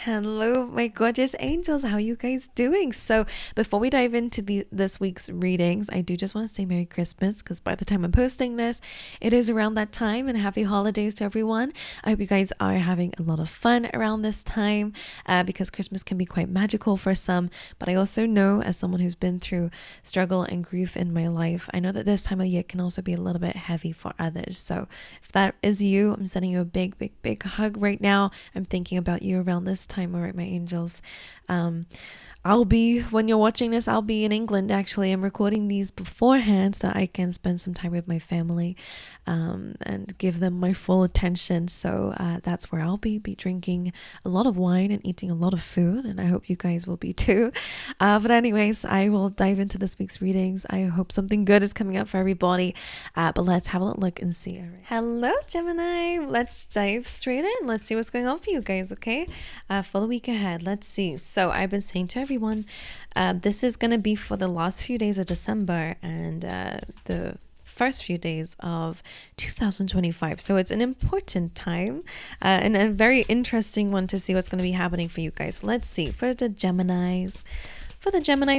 Hello, my gorgeous angels. How are you guys doing? So, before we dive into this week's readings, I do just want to say Merry Christmas because by the time I'm posting this, it is around that time, and happy holidays to everyone. I hope you guys are having a lot of fun around this time because Christmas can be quite magical for some. But I also know, as someone who's been through struggle and grief in my life, I know that this time of year can also be a little bit heavy for others. So, if that is you, I'm sending you a big, big, big hug right now. I'm thinking about you around this time, all right, my angels. When you're watching this, I'll be in England. Actually, I'm recording these beforehand so that I can spend some time with my family and give them my full attention. So that's where I'll be drinking a lot of wine and eating a lot of food, and I hope you guys will be too. But anyways, I will dive into this week's readings. I hope something good is coming up for everybody. But let's have a look and see. All right. Hello, Gemini. Let's dive straight in. Let's see what's going on for you guys, okay? For the week ahead. Let's see. So I've been saying to everyone, this is going to be for the last few days of December and the first few days of 2025. So it's an important time and a very interesting one to see what's going to be happening for you guys. Let's see. For the Geminis,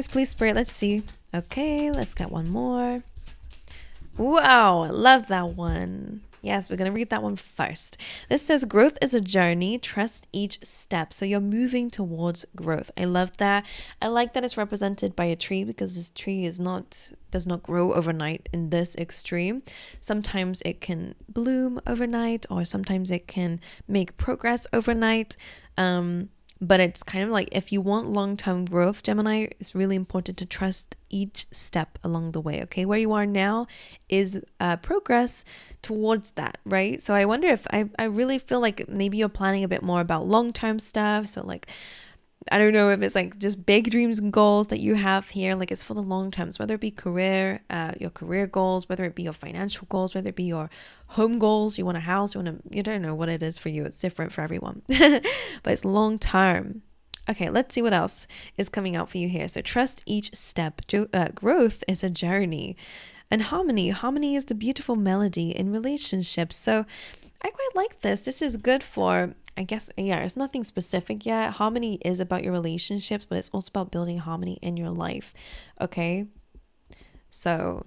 please, Spirit, let's see. Okay, let's get one more. Wow, I love that one. Yes, we're going to read that one first. This says, growth is a journey. Trust each step. So you're moving towards growth. I love that. I like that it's represented by a tree because this tree does not grow overnight in this extreme. Sometimes it can bloom overnight, or sometimes it can make progress overnight. But it's kind of like, if you want long-term growth, Gemini, it's really important to trust each step along the way, okay? Where you are now is progress towards that, right? So I wonder if I really feel like maybe you're planning a bit more about long-term stuff. So like, I don't know if it's like just big dreams and goals that you have here, like it's for the long terms, whether it be your career goals, whether it be your financial goals, whether it be your home goals, you want a house, you don't know what it is for you. It's different for everyone, but it's long term. Okay, let's see what else is coming out for you here. So trust each step. Growth is a journey. And harmony is the beautiful melody in relationships. So I quite like this. This is good for, I guess, yeah, it's nothing specific yet. Harmony is about your relationships, but it's also about building harmony in your life. Okay. So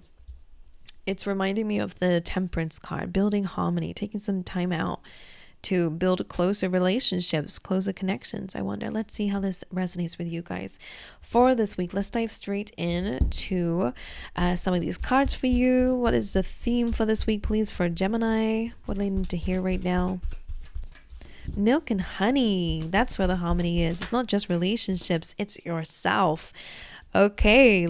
it's reminding me of the Temperance card, building harmony, taking some time out to build closer relationships, closer connections. I wonder, let's see how this resonates with you guys for this week. Let's dive straight into some of these cards for you. What is the theme for this week, please, for Gemini? What do they need to hear right now? Milk and honey. That's where the harmony is. It's not just relationships, it's yourself. Okay,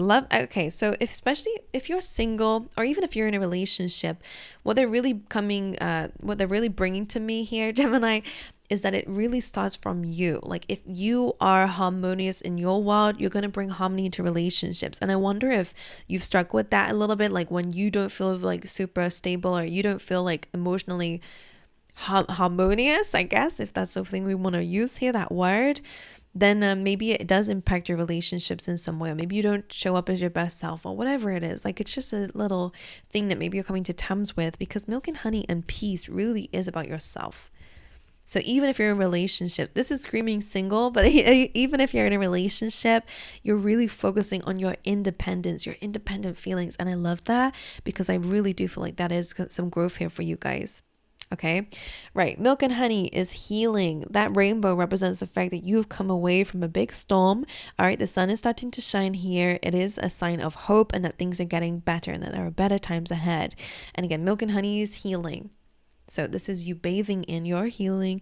so especially if you're single, or even if you're in a relationship, what they're really bringing to me here, Gemini, is that it really starts from you. Like, if you are harmonious in your world, you're going to bring harmony into relationships. And I wonder if you've struck with that a little bit, like when you don't feel like super stable, or you don't feel like emotionally harmonious, I guess, if that's the thing we want to use here, that word, then maybe it does impact your relationships in some way. Or maybe you don't show up as your best self, or whatever it is. Like, it's just a little thing that maybe you're coming to terms with, because milk and honey and peace really is about yourself. So even if you're in a relationship, this is screaming single, but even if you're in a relationship, you're really focusing on your independence, your independent feelings. And I love that, because I really do feel like that is some growth here for you guys. Okay, right. Milk and honey is healing. That rainbow represents the fact that you've come away from a big storm. All right, the sun is starting to shine here. It is a sign of hope, and that things are getting better, and that there are better times ahead. And again, milk and honey is healing. So this is you bathing in your healing.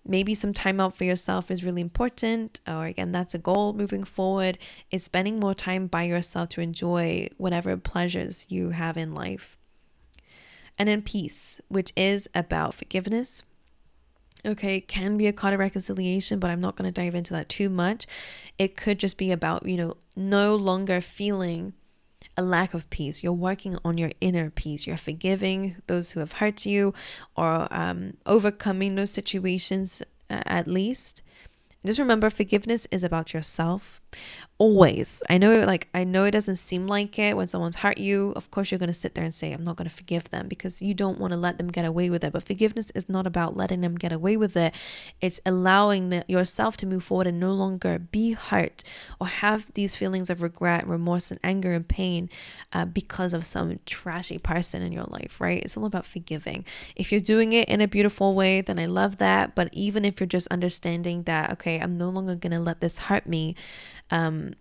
Maybe some time out for yourself is really important. Or again, that's a goal moving forward, is spending more time by yourself to enjoy whatever pleasures you have in life. And then peace, which is about forgiveness. Okay, it can be a card of reconciliation, but I'm not going to dive into that too much. It could just be about, no longer feeling a lack of peace. You're working on your inner peace. You're forgiving those who have hurt you, or overcoming those situations at least. Just remember, forgiveness is about yourself. Always. I know it doesn't seem like it when someone's hurt you. Of course, you're going to sit there and say, I'm not going to forgive them, because you don't want to let them get away with it. But forgiveness is not about letting them get away with it. It's allowing yourself to move forward and no longer be hurt or have these feelings of regret, remorse, and anger and pain because of some trashy person in your life, right? It's all about forgiving. If you're doing it in a beautiful way, then I love that. But even if you're just understanding that, okay, I'm no longer going to let this hurt me, then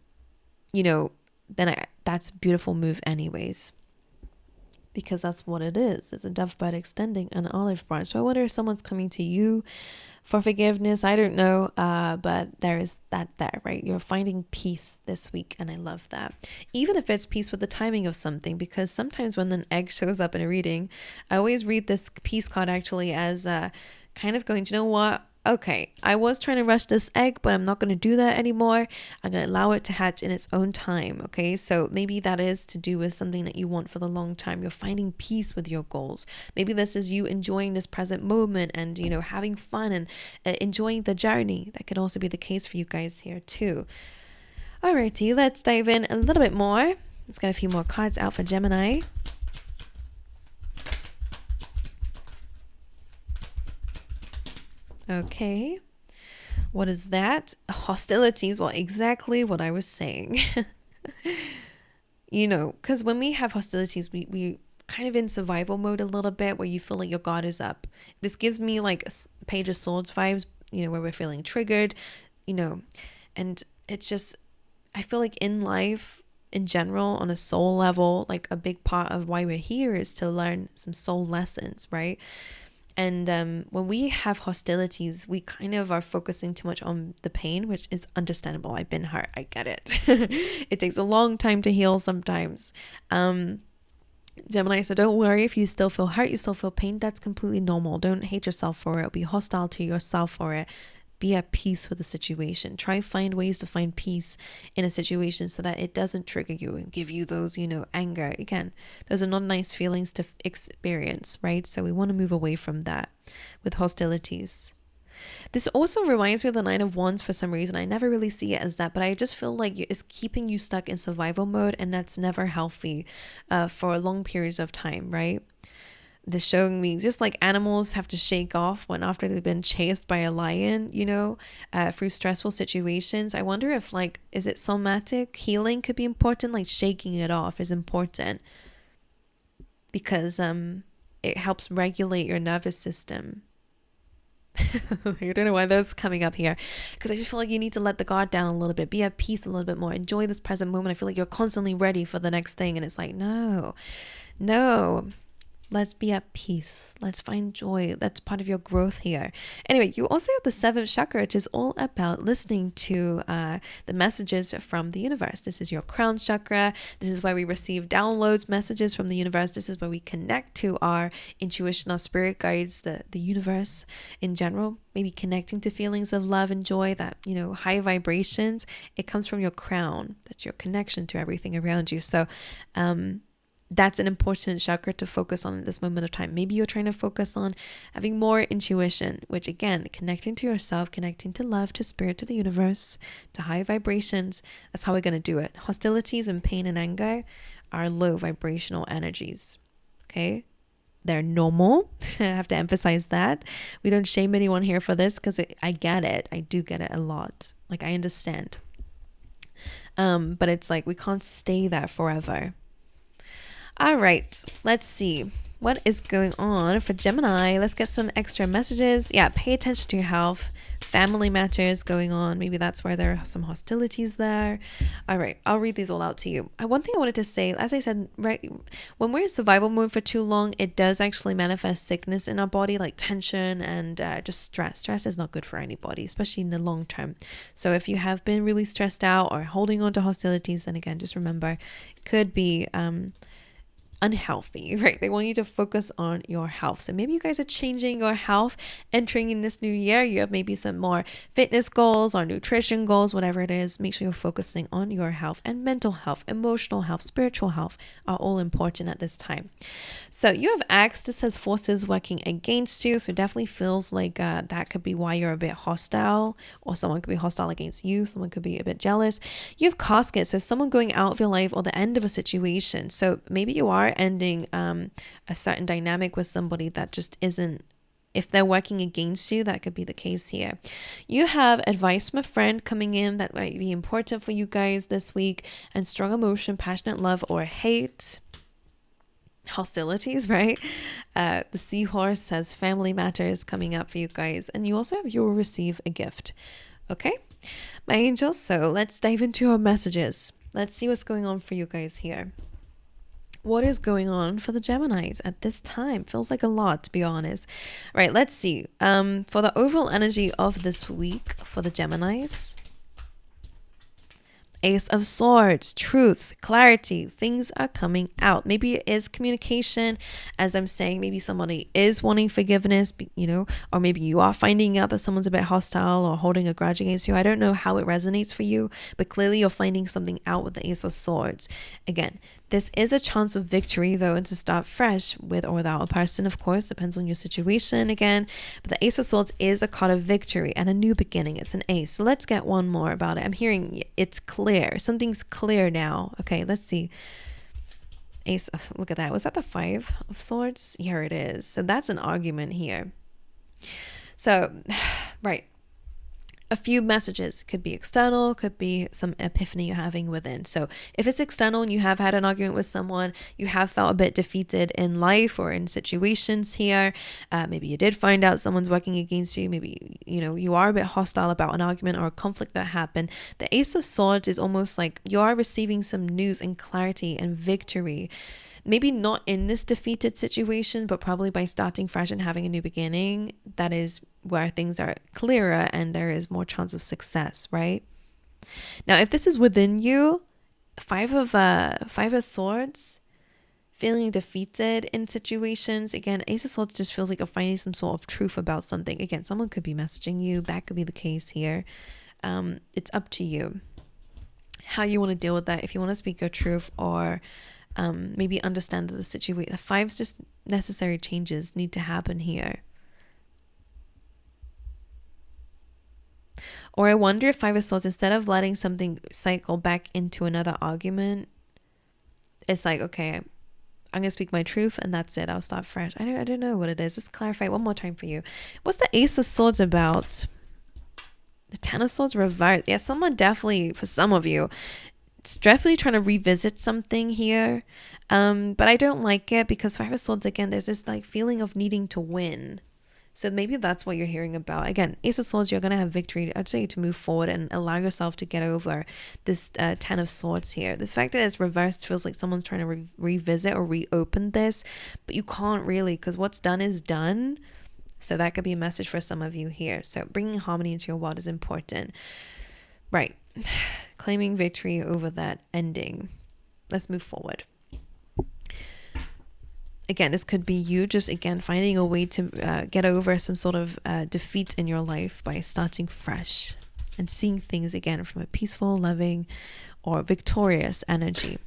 that's a beautiful move anyways, because that's what it is. It's a dove bud extending an olive branch. So I wonder if someone's coming to you for forgiveness. I don't know, but there is that there, right? You're finding peace this week, and I love that. Even if it's peace with the timing of something, because sometimes when an egg shows up in a reading, I always read this peace card actually as kind of going, you know what? Okay, I was trying to rush this egg, but I'm not going to do that anymore. I'm going to allow it to hatch in its own time. Okay, so maybe that is to do with something that you want for the long time. You're finding peace with your goals. Maybe this is you enjoying this present moment and, having fun and enjoying the journey. That could also be the case for you guys here too. Alrighty, let's dive in a little bit more. Let's get a few more cards out for Gemini. Okay, what is that? Hostilities. Well, exactly what I was saying. Because when we have hostilities, we kind of in survival mode a little bit, where you feel like your guard is up. This gives me like Page of Swords vibes, where we're feeling triggered, and it's just, I feel like in life, in general, on a soul level, like a big part of why we're here is to learn some soul lessons, right? And when we have hostilities, we kind of are focusing too much on the pain, which is understandable. I've been hurt. I get it. It takes a long time to heal sometimes. Gemini, so don't worry if you still feel hurt, you still feel pain. That's completely normal. Don't hate yourself for it. Be hostile to yourself for it. Be at peace with the situation. Try find ways to find peace in a situation so that it doesn't trigger you and give you those, anger. Again, those are not nice feelings to experience, right? So we want to move away from that with hostilities. This also reminds me of the Nine of Wands for some reason. I never really see it as that, but I just feel like it's keeping you stuck in survival mode, and that's never healthy for long periods of time, right? This showing me just like animals have to shake off when after they've been chased by a lion, through stressful situations. I wonder if is it somatic healing could be important? Like shaking it off is important because it helps regulate your nervous system. I don't know why that's coming up here, because I just feel like you need to let the guard down a little bit, be at peace a little bit more, enjoy this present moment. I feel like you're constantly ready for the next thing, and it's like, no. Let's be at peace. Let's find joy. That's part of your growth here. Anyway, you also have the 7th chakra, which is all about listening to the messages from the universe. This is your crown chakra. This is why we receive downloads, messages from the universe. This is where we connect to our intuition, our spirit guides, the universe in general. Maybe connecting to feelings of love and joy, that, high vibrations. It comes from your crown. That's your connection to everything around you. So, that's an important chakra to focus on at this moment of time. Maybe you're trying to focus on having more intuition, which again, connecting to yourself, connecting to love, to spirit, to the universe, to high vibrations. That's how we're going to do it. Hostilities and pain and anger are low vibrational energies. Okay? They're normal. I have to emphasize that. We don't shame anyone here for this, because I get it. I do get it a lot. I understand. But it's like we can't stay that forever. All right, let's see what is going on for Gemini. Let's get some extra messages. Yeah, pay attention to your health, family matters going on. Maybe that's where there are some hostilities there. All right, I'll read these all out to you. One thing I wanted to say, as I said, right, when we're in survival mode for too long, it does actually manifest sickness in our body, like tension and just stress. Stress is not good for anybody, especially in the long term. So if you have been really stressed out or holding on to hostilities, then again, just remember, it could be unhealthy, right? They want you to focus on your health. So maybe you guys are changing your health, entering in this new year. You have maybe some more fitness goals or nutrition goals, whatever it is. Make sure you're focusing on your health, and mental health, emotional health, spiritual health are all important at this time. So you have X. This says forces working against you. So definitely feels like that could be why you're a bit hostile, or someone could be hostile against you. Someone could be a bit jealous. You have casket. So someone going out of your life or the end of a situation. So maybe you are ending a certain dynamic with somebody that just isn't, if they're working against you, that could be the case here. You have advice from a friend coming in that might be important for you guys this week, and strong emotion, passionate love or hate. Hostilities, right? The seahorse says family matters coming up for you guys, and you also have you will receive a gift. Okay, my angels, so let's dive into our messages. Let's see what's going on for you guys here. What is going on for the Geminis at this time? Feels like a lot, to be honest. Right, let's see. For the overall energy of this week for the Geminis, Ace of Swords, truth, clarity, things are coming out. Maybe it is communication, as I'm saying. Maybe somebody is wanting forgiveness, or maybe you are finding out that someone's a bit hostile or holding a grudge against you. I don't know how it resonates for you, but clearly you're finding something out with the Ace of Swords. Again, this is a chance of victory, though, and to start fresh with or without a person, of course, depends on your situation again. But the Ace of Swords is a card of victory and a new beginning. It's an ace. So let's get one more about it. I'm hearing it's clear. Something's clear now. Okay, let's see. Ace, look at that. Was that the Five of Swords? Here it is. So that's an argument here. So, right. A few messages could be external, could be some epiphany you're having within. So if it's external and you have had an argument with someone, you have felt a bit defeated in life or in situations here, maybe you did find out someone's working against you, maybe you are a bit hostile about an argument or a conflict that happened. The Ace of Swords is almost like you are receiving some news and clarity and victory. Maybe not in this defeated situation, but probably by starting fresh and having a new beginning. That is where things are clearer and there is more chance of success, right? Now, if this is within you, Five of Swords, feeling defeated in situations. Again, Ace of Swords just feels like you're finding some sort of truth about something. Again, someone could be messaging you. That could be the case here. It's up to you how you want to deal with that. If you want to speak your truth or maybe understand that the situation, the fives, just necessary changes need to happen here. Or I wonder if Five of Swords, instead of letting something cycle back into another argument, it's like, okay, I'm going to speak my truth and that's it. I'll start fresh. I don't know what it is. Let's clarify one more time for you. What's the Ace of Swords about? The Ten of Swords reversed. Yeah, someone definitely, for some of you, it's definitely trying to revisit something here. But I don't like it because Five of Swords, again, there's this like feeling of needing to win. So maybe that's what you're hearing about. Again, Ace of Swords, you're going to have victory. I'd say to move forward and allow yourself to get over this Ten of Swords here. The fact that it's reversed feels like someone's trying to revisit or reopen this, but you can't really, because what's done is done. So that could be a message for some of you here. So bringing harmony into your world is important. Right. Claiming victory over that ending. Let's move forward. Again, this could be you just, again, finding a way to get over some sort of defeat in your life by starting fresh and seeing things again from a peaceful, loving, or victorious energy.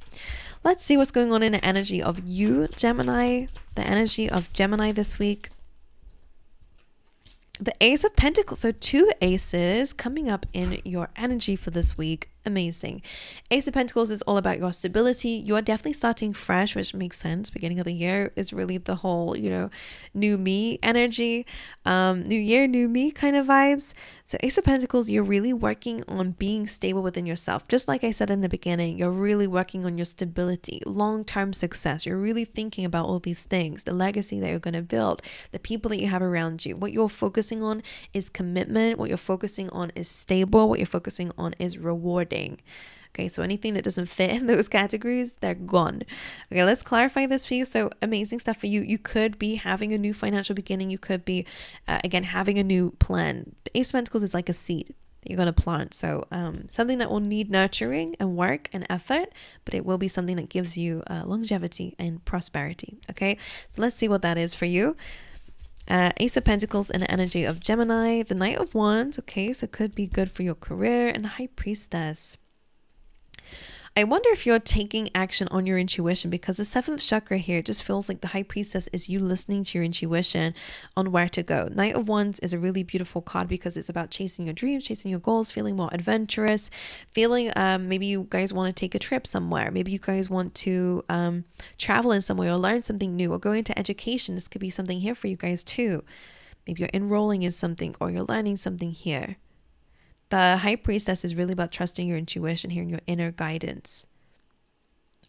Let's see what's going on in the energy of you, Gemini. The energy of Gemini this week. The Ace of Pentacles. So 2 aces coming up in your energy for this week. Amazing. Ace of Pentacles is all about your stability. You are definitely starting fresh, which makes sense. Beginning of the year is really the whole, new me energy. New year, new me kind of vibes. So Ace of Pentacles, you're really working on being stable within yourself. Just like I said in the beginning, you're really working on your stability, long-term success. You're really thinking about all these things, the legacy that you're going to build, the people that you have around you. What you're focusing on is commitment. What you're focusing on is stable. What you're focusing on is rewarding. Okay, so anything that doesn't fit in those categories, they're gone. Okay, let's clarify this for you. So amazing stuff for you. You could be having a new financial beginning. You could be, again, having a new plan. The Ace of Pentacles is like a seed. that you're going to plant. So something that will need nurturing and work and effort, but it will be something that gives you longevity and prosperity. Okay, so let's see what that is for you. Ace of Pentacles and the energy of Gemini, the Knight of Wands. Okay, so it could be good for your career, and High Priestess. I wonder if you're taking action on your intuition, because the 7th chakra here just feels like the High Priestess is you listening to your intuition on where to go. Knight of Wands is a really beautiful card because it's about chasing your dreams, chasing your goals, feeling more adventurous, feeling maybe you guys want to take a trip somewhere. Maybe you guys want to travel in somewhere or learn something new or go into education. This could be something here for you guys too. Maybe you're enrolling in something or you're learning something here. The High Priestess is really about trusting your intuition here and your inner guidance.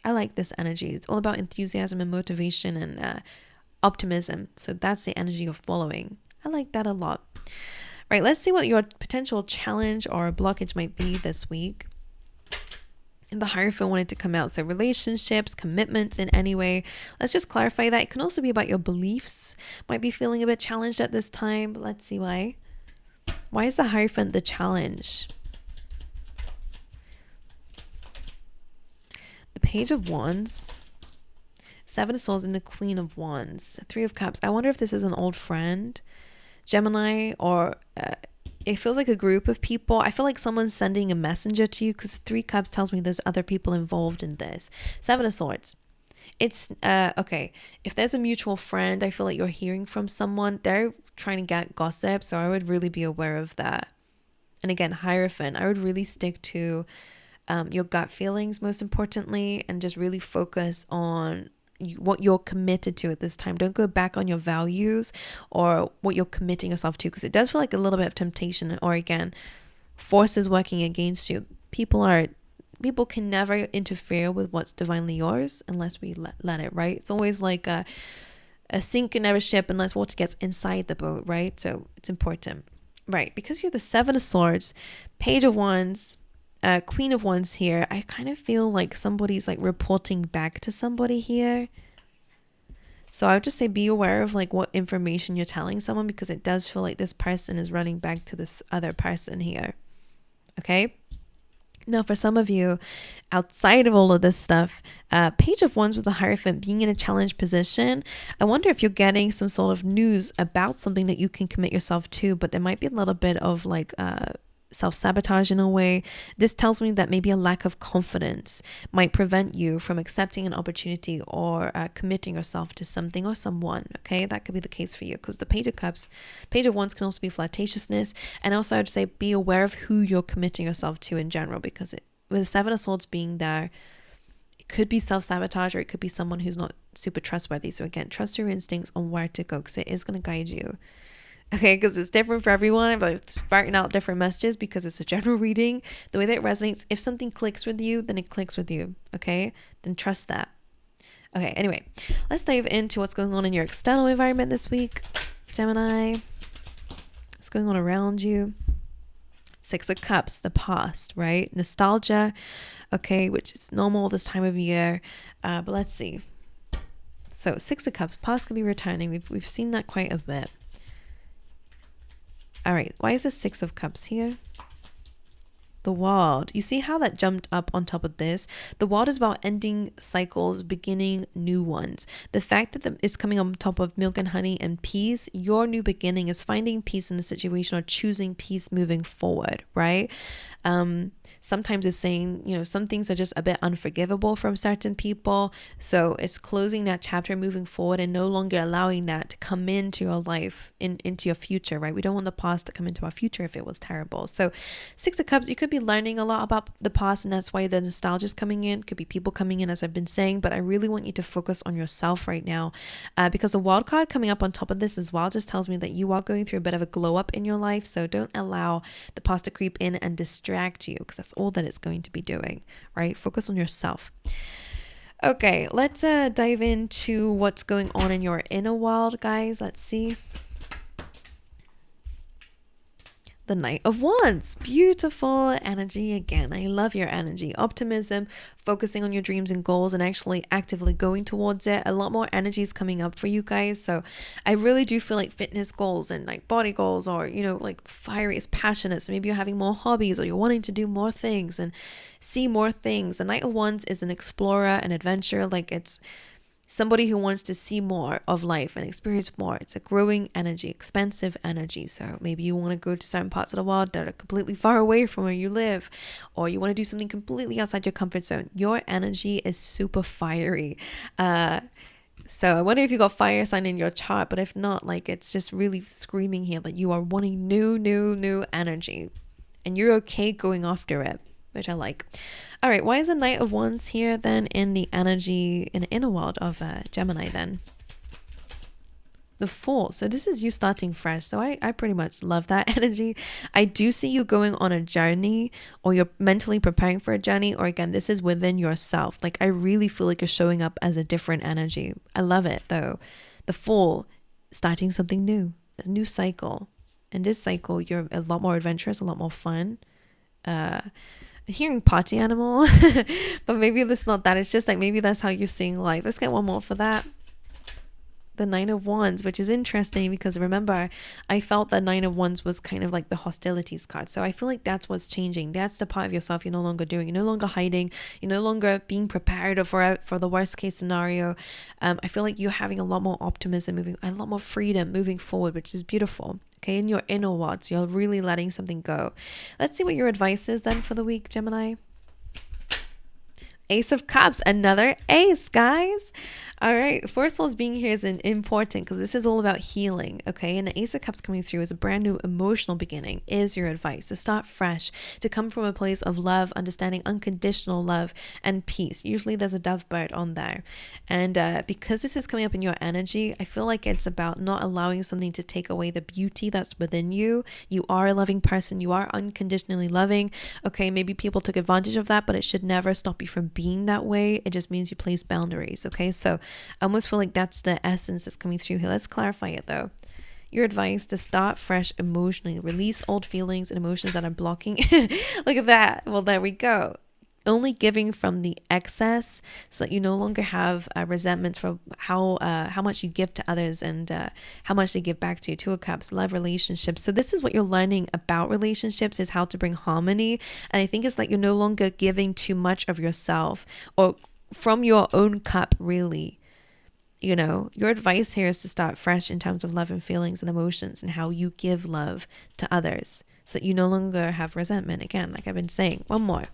I like this energy. It's all about enthusiasm and motivation and optimism. So that's the energy you're following. I like that a lot. Right, let's see what your potential challenge or blockage might be this week. And the Hierophant wanted to come out. So relationships, commitments in any way. Let's just clarify that. It can also be about your beliefs. Might be feeling a bit challenged at this time, but let's see why. Why is the Hierophant the challenge? The Page of Wands, 7 of Swords, and the Queen of Wands. 3 of Cups. I wonder if this is an old friend, Gemini, or it feels like a group of people. I feel like someone's sending a messenger to you, because 3 Cups tells me there's other people involved in this. 7 of Swords. It's okay, if there's a mutual friend, I feel like you're hearing from someone. They're trying to get gossip, so I would really be aware of that. And again, Hierophant, I would really stick to your gut feelings most importantly, and just really focus on what you're committed to at this time. Don't go back on your values or what you're committing yourself to, because it does feel like a little bit of temptation, or again, forces working against you. People can never interfere with what's divinely yours unless we let it, right? It's always like a sink and never ship unless water gets inside the boat, right? So it's important, right? Because you're the 7 of Swords, Page of Wands, Queen of Wands here. I kind of feel like somebody's like reporting back to somebody here. So I would just say be aware of like what information you're telling someone, because it does feel like this person is running back to this other person here. Okay. Now, for some of you, outside of all of this stuff, Page of Wands with the Hierophant being in a challenge position, I wonder if you're getting some sort of news about something that you can commit yourself to, but there might be a little bit of like self-sabotage in a way. This tells me that maybe a lack of confidence might prevent you from accepting an opportunity or committing yourself to something or someone. Okay, that could be the case for you, because the Page of Cups, Page of Wands can also be flirtatiousness. And also I would say be aware of who you're committing yourself to in general, because with the 7 of Swords being there, it could be self-sabotage, or it could be someone who's not super trustworthy. So again, trust your instincts on where to go, because it is going to guide you. Okay, because it's different for everyone, but it's sparking out different messages because it's a general reading. The way that it resonates, if something clicks with you, then it clicks with you. Okay, then trust that. Okay, anyway, let's dive into what's going on in your external environment this week, Gemini. What's going on around you? 6 of Cups, the past, right? Nostalgia, okay, which is normal this time of year. But let's see. So 6 of Cups, past can be returning. We've seen that quite a bit. All right, why is the 6 of Cups here? The World. You see how that jumped up on top of this? The World is about ending cycles, beginning new ones. The fact that it's coming on top of milk and honey and peace, your new beginning is finding peace in the situation or choosing peace moving forward, right? Sometimes it's saying, you know, some things are just a bit unforgivable from certain people. So it's closing that chapter, moving forward, and no longer allowing that to come into your life, into your future, right? We don't want the past to come into our future if it was terrible. So 6 of Cups, you could be learning a lot about the past, and that's why the nostalgia is coming in. Could be people coming in, as I've been saying, but I really want you to focus on yourself right now, because the World card coming up on top of this as well just tells me that you are going through a bit of a glow up in your life. So don't allow the past to creep in and distract you, because that's all that it's going to be doing, right? Focus on yourself. Okay, let's dive into what's going on in your inner world, guys. Let's see. the Knight of Wands. Beautiful energy again. I love your energy. Optimism, focusing on your dreams and goals and actually actively going towards it. A lot more energy is coming up for you guys. So I really do feel like fitness goals and like body goals, or, you know, like fiery is passionate. So maybe you're having more hobbies, or you're wanting to do more things and see more things. The Knight of Wands is an explorer, an adventurer. Like, it's somebody who wants to see more of life and experience more. It's a growing energy, expansive energy. So maybe you want to go to certain parts of the world that are completely far away from where you live, or you want to do something completely outside your comfort zone. Your energy is super fiery. So I wonder if you got fire sign in your chart, but if not, like, it's just really screaming here that you are wanting new energy, and you're okay going after it, which I like. All right, why is the Knight of Wands here then in the energy, in the inner world of Gemini then? The Fool. So this is you starting fresh. So I pretty much love that energy. I do see you going on a journey, or you're mentally preparing for a journey, or again, this is within yourself. Like, I really feel like you're showing up as a different energy. I love it though. The Fool, starting something new, a new cycle. In this cycle, you're a lot more adventurous, a lot more fun. Hearing party animal, but maybe that's not that. It's just like, maybe that's how you're seeing life. Let's get one more for that. The Nine of Wands, which is interesting because remember, I felt that Nine of Wands was kind of like the hostilities card. So I feel like that's what's changing. That's the part of yourself you're no longer doing. You're no longer hiding. You're no longer being prepared for the worst case scenario. I feel like you're having a lot more optimism, a lot more freedom moving forward, which is beautiful. Okay, in your inner worlds, you're really letting something go. Let's see what your advice is then for the week, Gemini. Ace of Cups, another ace, guys. All right, Four Souls being here is important because this is all about healing, okay? And the Ace of Cups coming through as a brand new emotional beginning is your advice to start fresh, to come from a place of love, understanding, unconditional love, and peace. Usually there's a dove bird on there. And because this is coming up in your energy, I feel like it's about not allowing something to take away the beauty that's within you. You are a loving person. You are unconditionally loving. Okay, maybe people took advantage of that, but it should never stop you from being that way. It just means you place boundaries, okay? So I almost feel like that's the essence that's coming through here. Let's clarify it though. Your advice to start fresh emotionally, release old feelings and emotions that are blocking. Look at that. Well, there we go. Only giving from the excess, so that you no longer have resentments for how much you give to others and how much they give back to you. Two of Cups, love, relationships. So this is what you're learning about relationships, is how to bring harmony. And I think it's like you're no longer giving too much of yourself or from your own cup, really. You know, your advice here is to start fresh in terms of love and feelings and emotions and how you give love to others, so that you no longer have resentment. Again, like I've been saying. One more.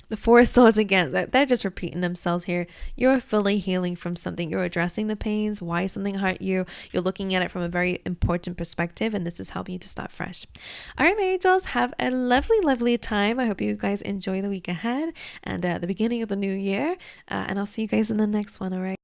The Four of Swords again, they're just repeating themselves here. You're fully healing from something. You're addressing the pains, why something hurt you. You're looking at it from a very important perspective, and this is helping you to start fresh. All right, my angels, have a lovely, lovely time. I hope you guys enjoy the week ahead and the beginning of the new year. And I'll see you guys in the next one, all right?